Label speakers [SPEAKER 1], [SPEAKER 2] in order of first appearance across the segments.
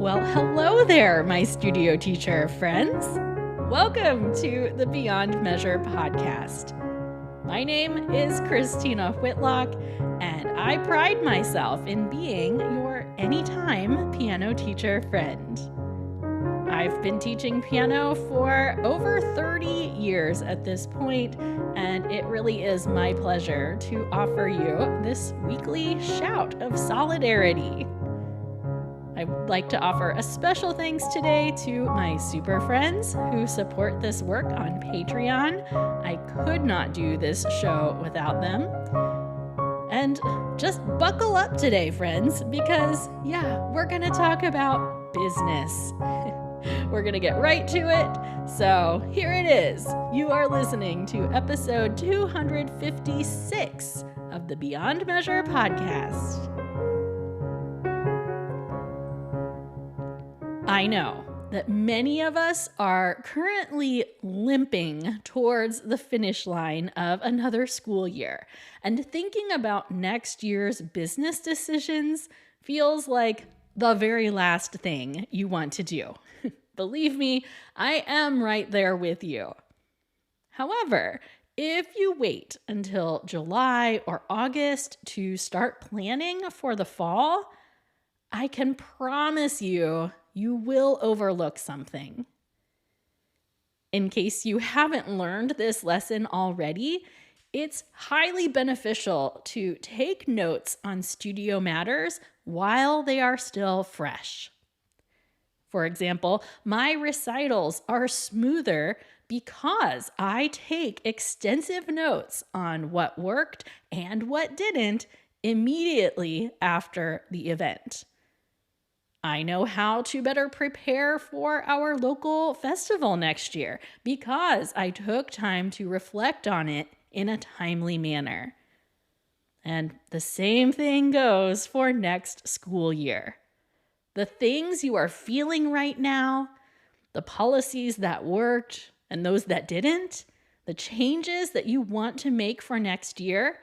[SPEAKER 1] Well, hello there, my studio teacher friends. Welcome to the Beyond Measure podcast. My name is Christina Whitlock, and I pride myself in being your anytime piano teacher friend. I've been teaching piano for over 30 years at this point, and it really is my pleasure to offer you this weekly shout of solidarity. I would like to offer a special thanks today to my super friends who support this work on Patreon. I could not do this show without them. And just buckle up today, friends, because we're going to talk about business. We're going to get right to it. So here it is. You are listening to episode 256 of the Beyond Measure podcast. I know that many of us are currently limping towards the finish line of another school year, and thinking about next year's business decisions feels like the very last thing you want to do. Believe me, I am right there with you. However, if you wait until July or August to start planning for the fall, I can promise you will overlook something. In case you haven't learned this lesson already, it's highly beneficial to take notes on studio matters while they are still fresh. For example, my recitals are smoother because I take extensive notes on what worked and what didn't immediately after the event. I know how to better prepare for our local festival next year because I took time to reflect on it in a timely manner. And the same thing goes for next school year. The things you are feeling right now, the policies that worked and those that didn't, the changes that you want to make for next year,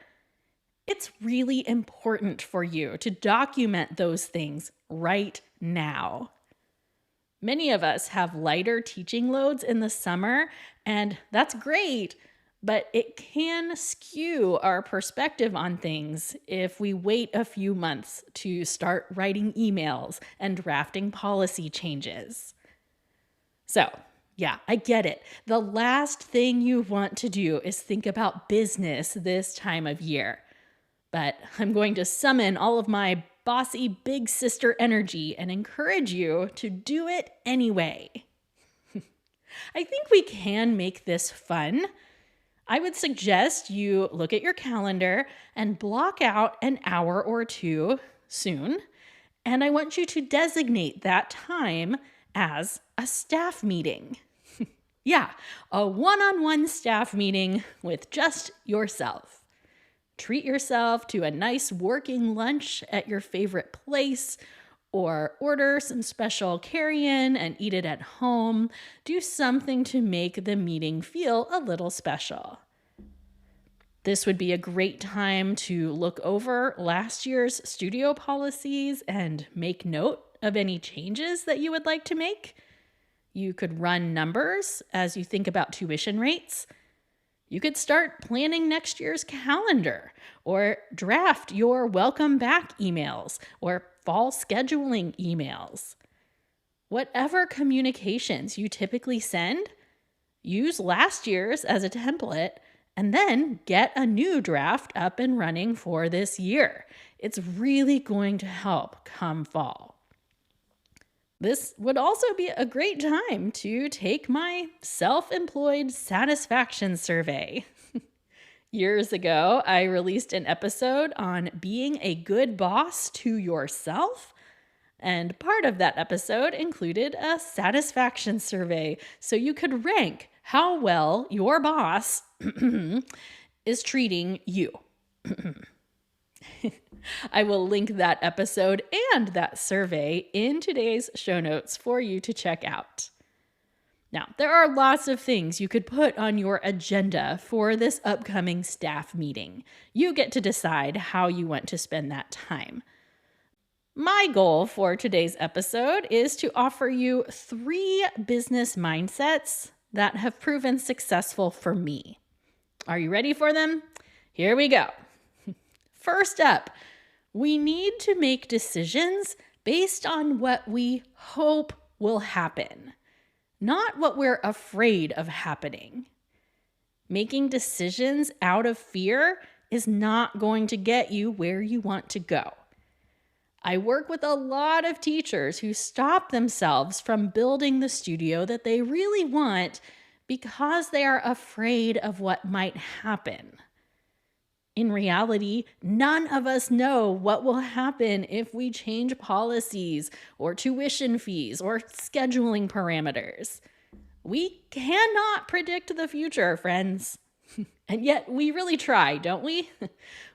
[SPEAKER 1] it's really important for you to document those things right now. Many of us have lighter teaching loads in the summer, and that's great, but it can skew our perspective on things if we wait a few months to start writing emails and drafting policy changes. So, I get it. The last thing you want to do is think about business this time of year. But I'm going to summon all of my bossy big sister energy and encourage you to do it anyway. I think we can make this fun. I would suggest you look at your calendar and block out an hour or two soon, and I want you to designate that time as a staff meeting. A one-on-one staff meeting with just yourself. Treat yourself to a nice working lunch at your favorite place, or order some special carry-in and eat it at home. Do something to make the meeting feel a little special. This would be a great time to look over last year's studio policies and make note of any changes that you would like to make. You could run numbers as you think about tuition rates. You could start planning next year's calendar, or draft your welcome back emails, or fall scheduling emails. Whatever communications you typically send, use last year's as a template, and then get a new draft up and running for this year. It's really going to help come fall. This would also be a great time to take my self-employed satisfaction survey. Years ago, I released an episode on being a good boss to yourself, and part of that episode included a satisfaction survey so you could rank how well your boss is treating you. I will link that episode and that survey in today's show notes for you to check out. Now, there are lots of things you could put on your agenda for this upcoming staff meeting. You get to decide how you want to spend that time. My goal for today's episode is to offer you 3 business mindsets that have proven successful for me. Are you ready for them? Here we go. First up, we need to make decisions based on what we hope will happen, not what we're afraid of happening. Making decisions out of fear is not going to get you where you want to go. I work with a lot of teachers who stop themselves from building the studio that they really want because they are afraid of what might happen. In reality, none of us know what will happen if we change policies or tuition fees or scheduling parameters. We cannot predict the future, friends. And yet we really try, don't we?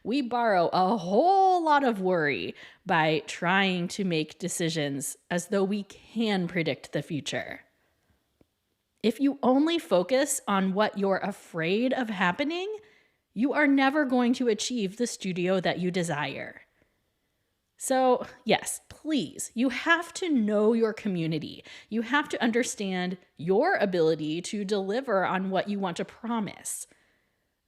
[SPEAKER 1] We borrow a whole lot of worry by trying to make decisions as though we can predict the future. If you only focus on what you're afraid of happening, you are never going to achieve the studio that you desire. So, yes, please, you have to know your community. You have to understand your ability to deliver on what you want to promise.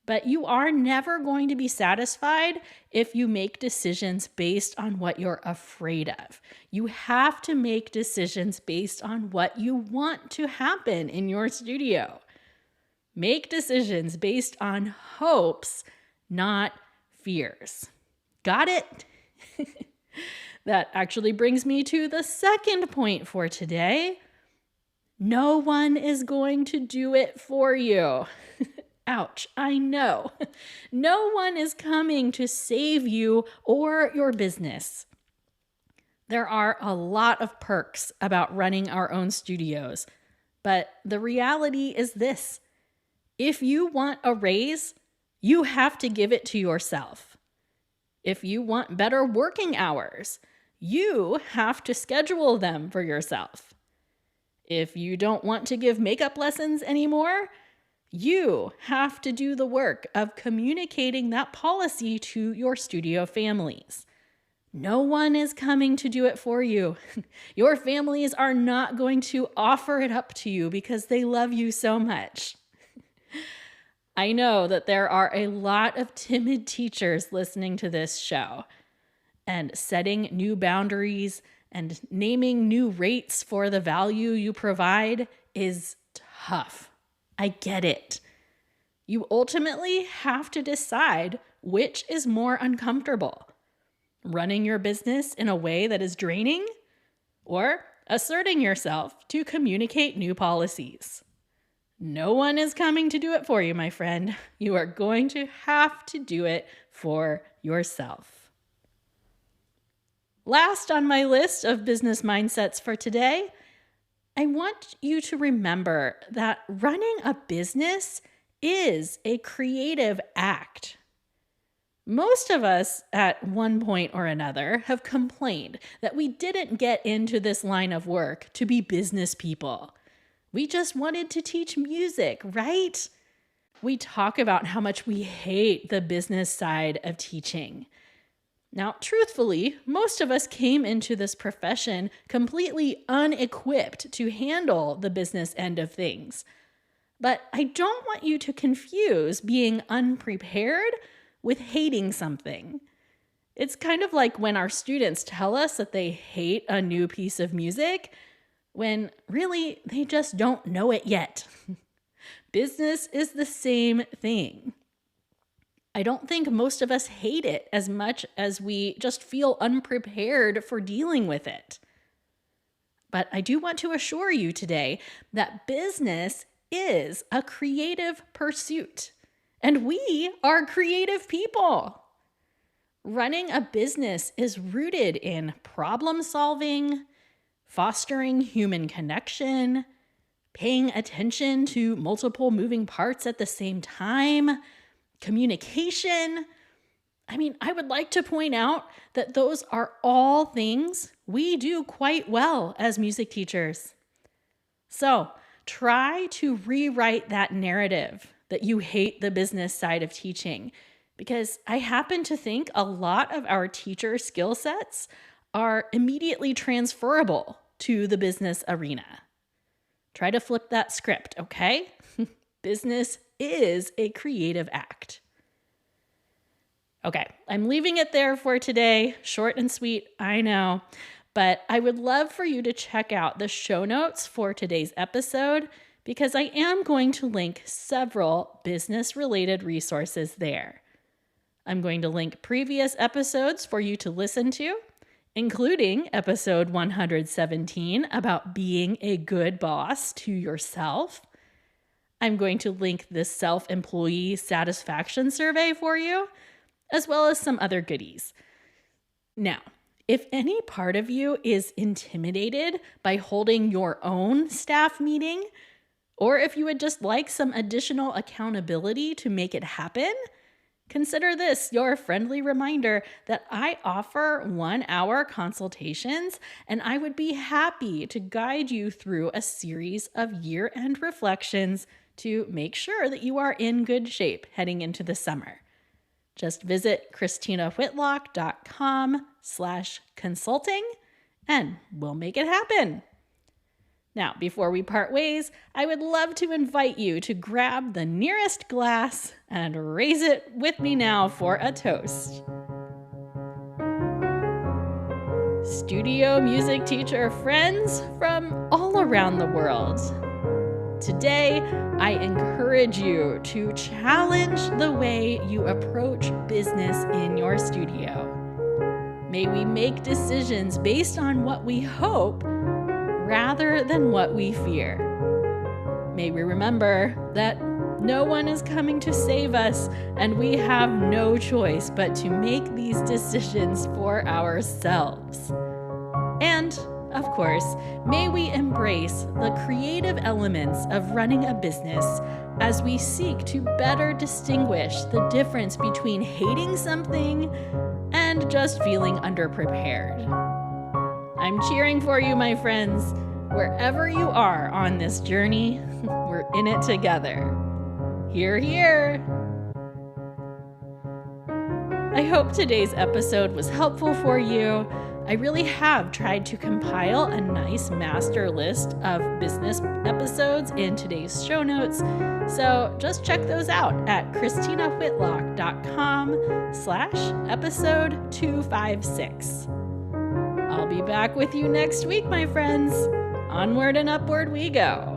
[SPEAKER 1] But you are never going to be satisfied if you make decisions based on what you're afraid of. You have to make decisions based on what you want to happen in your studio. Make decisions based on hopes, not fears. Got it? That actually brings me to the second point for today. No one is going to do it for you. Ouch, I know. No one is coming to save you or your business. There are a lot of perks about running our own studios, but the reality is this. If you want a raise, you have to give it to yourself. If you want better working hours, you have to schedule them for yourself. If you don't want to give makeup lessons anymore, you have to do the work of communicating that policy to your studio families. No one is coming to do it for you. Your families are not going to offer it up to you because they love you so much. I know that there are a lot of timid teachers listening to this show, and setting new boundaries and naming new rates for the value you provide is tough. I get it. You ultimately have to decide which is more uncomfortable. Running your business in a way that is draining, or asserting yourself to communicate new policies. No one is coming to do it for you, my friend. You are going to have to do it for yourself. Last on my list of business mindsets for today, I want you to remember that running a business is a creative act. Most of us at one point or another have complained that we didn't get into this line of work to be business people. We just wanted to teach music, right? We talk about how much we hate the business side of teaching. Now, truthfully, most of us came into this profession completely unequipped to handle the business end of things. But I don't want you to confuse being unprepared with hating something. It's kind of like when our students tell us that they hate a new piece of music, when really they just don't know it yet. Business is the same thing. I don't think most of us hate it as much as we just feel unprepared for dealing with it. But I do want to assure you today that business is a creative pursuit, and we are creative people. Running a business is rooted in problem solving, fostering human connection, paying attention to multiple moving parts at the same time, communication. I would like to point out that those are all things we do quite well as music teachers. So try to rewrite that narrative that you hate the business side of teaching, because I happen to think a lot of our teacher skill sets are immediately transferable to the business arena. Try to flip that script, okay? Business is a creative act. Okay, I'm leaving it there for today. Short and sweet, I know. But I would love for you to check out the show notes for today's episode because I am going to link several business-related resources there. I'm going to link previous episodes for you to listen to, including episode 117 about being a good boss to yourself. I'm going to link the self-employee satisfaction survey for you, as well as some other goodies. Now, if any part of you is intimidated by holding your own staff meeting, or if you would just like some additional accountability to make it happen, consider this your friendly reminder that I offer 1-hour consultations, and I would be happy to guide you through a series of year-end reflections to make sure that you are in good shape heading into the summer. Just visit christinawhitlock.com/consulting and we'll make it happen. Now, before we part ways, I would love to invite you to grab the nearest glass and raise it with me now for a toast. Studio music teacher friends from all around the world. Today, I encourage you to challenge the way you approach business in your studio. May we make decisions based on what we hope rather than what we fear. May we remember that no one is coming to save us and we have no choice but to make these decisions for ourselves. And, of course, may we embrace the creative elements of running a business as we seek to better distinguish the difference between hating something and just feeling underprepared. I'm cheering for you, my friends. Wherever you are on this journey, we're in it together. Hear, hear. I hope today's episode was helpful for you. I really have tried to compile a nice master list of business episodes in today's show notes, so just check those out at christinawhitlock.com/episode 256. I'll be back with you next week, my friends. Onward and upward we go.